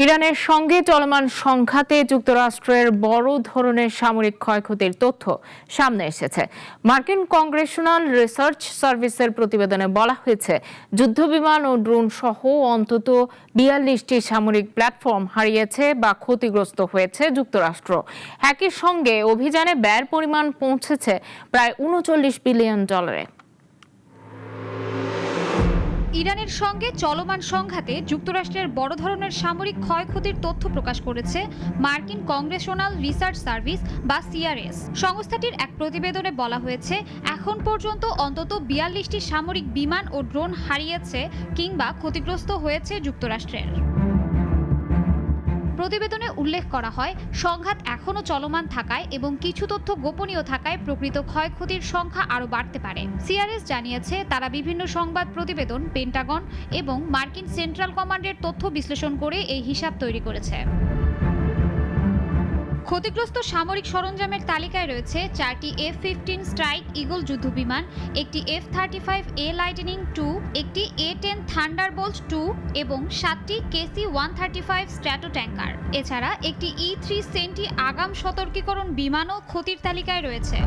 ইরানের সঙ্গে চলমান সংঘাতে যুক্তরাষ্ট্রের বড় ধরনের সামরিক ক্ষয়ক্ষতির তথ্য সামনে এসেছে। মার্কিন কংগ্রেশনাল রিসার্চ সার্ভিসের প্রতিবেদনে বলা হয়েছে, যুদ্ধবিমান ও ড্রোন সহ অন্তত ৪২টি সামরিক প্ল্যাটফর্ম হারিয়েছে বা ক্ষতিগ্রস্ত হয়েছে যুক্তরাষ্ট্র। একই সঙ্গে অভিযানে ব্যয়ের পরিমাণ পৌঁছেছে প্রায় $৩৯ বিলিয়ন। ইরানের সঙ্গে চলমান সংঘাতে যুক্তরাষ্ট্রের বড় ধরনের সামরিক ক্ষয়ক্ষতির তথ্য প্রকাশ করেছে মার্কিন কংগ্রেশনাল রিসার্চ সার্ভিস বা সিআরএস। সংস্থাটির এক প্রতিবেদনে বলা হয়েছে, এখন পর্যন্ত অন্তত ৪২টি সামরিক বিমান ও ড্রোন হারিয়েছে কিংবা ক্ষতিগ্রস্ত হয়েছে যুক্তরাষ্ট্রের। প্রতিবেদনে উল্লেখ করা হয়, সংঘাত এখনও চলমান থাকায় এবং কিছু তথ্য গোপনীয় থাকায় প্রকৃত ক্ষয়ক্ষতির সংখ্যা আরও বাড়তে পারে। সিআরএস জানিয়েছে, তারা বিভিন্ন সংবাদ প্রতিবেদন, পেন্টাগন এবং মার্কিন সেন্ট্রাল কমান্ডের তথ্য বিশ্লেষণ করে এই হিসাব তৈরি করেছে। ক্ষতিগ্রস্ত সামরিক সরঞ্জামের তালিকায় রয়েছে 4টি F-15 স্ট্রাইক ঈগল যুদ্ধবিমান, একটি F-35A লাইটনিং II, একটি A-10 থান্ডারবোল্ট II এবং 7টি KC-135 স্ট্র্যাটো ট্যাঙ্কার। এছাড়া একটি E-3 সেন্টি আগাম সতর্কীকরণ বিমানও ক্ষতির তালিকায় রয়েছে।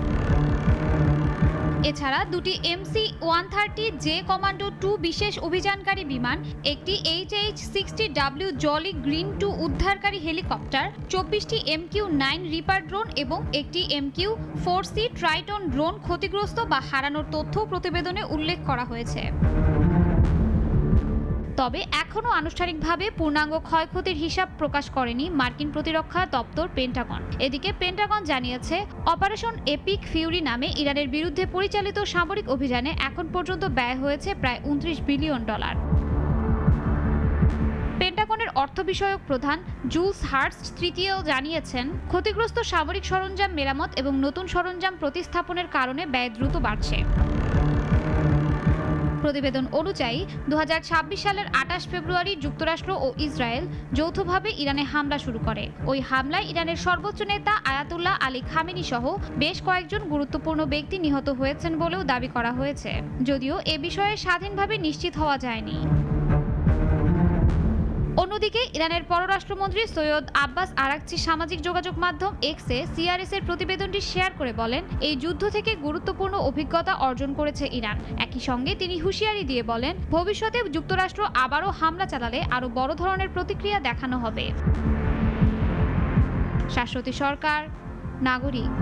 এছাড়া দুটি MC-130J কমান্ডো II বিশেষ অভিযানকারী বিমান, একটি HH-60W জলি গ্রিন II উদ্ধারকারী হেলিকপ্টার, 24টি MQ-9 রিপার ড্রোন এবং একটি MQ-4C ট্রাইটন ড্রোন ক্ষতিগ্রস্ত বা হারানোর তথ্য প্রতিবেদনে উল্লেখ করা হয়েছে। তবে এখনও আনুষ্ঠানিকভাবে পূর্ণাঙ্গ ক্ষয়ক্ষতির হিসাব প্রকাশ করেনি মার্কিন প্রতিরক্ষা দপ্তর পেন্টাগন। এদিকে পেন্টাগন জানিয়েছে, অপারেশন এপিক ফিউরি নামে ইরানের বিরুদ্ধে পরিচালিত সামরিক অভিযানে এখন পর্যন্ত ব্যয় হয়েছে প্রায় $29 বিলিয়ন। পেন্টাগনের অর্থ বিষয়ক প্রধান জুলস হার্স্ট তৃতীয় জানিয়েছেন, ক্ষতিগ্রস্ত সামরিক সরঞ্জাম মেরামত এবং নতুন সরঞ্জাম প্রতিস্থাপনের কারণে ব্যয় দ্রুত বাড়ছে। প্রতিবেদন অনুযায়ী 2026 সালের 28 ফেব্রুয়ারি যুক্তরাষ্ট্র ও ইসরায়েল যৌথভাবে ইরানে হামলা শুরু করে। ওই হামলায় ইরানের সর্বোচ্চ নেতা আয়াতুল্লাহ আলী খামেনি সহ বেশ কয়েকজন গুরুত্বপূর্ণ ব্যক্তি নিহত হয়েছেন বলেও দাবি করা হয়েছে, যদিও এ বিষয়ে স্বাধীনভাবে নিশ্চিত হওয়া যায়নি। অন্যদিকে ইরানের পররাষ্ট্রমন্ত্রী সৈয়দ আব্বাস আরাকচি সামাজিক যোগাযোগ মাধ্যম এক্সে সিআরএস এর প্রতিবেদনটি শেয়ার করে বলেন, এই যুদ্ধ থেকে গুরুত্বপূর্ণ অভিজ্ঞতা অর্জন করেছে ইরান। একই সঙ্গে তিনি হুঁশিয়ারি দিয়ে বলেন, ভবিষ্যতে যুক্তরাষ্ট্র আবারও হামলা চালালে আরও বড় ধরনের প্রতিক্রিয়া দেখানো হবে। শাশ্বতী সরকার, নাগরিক।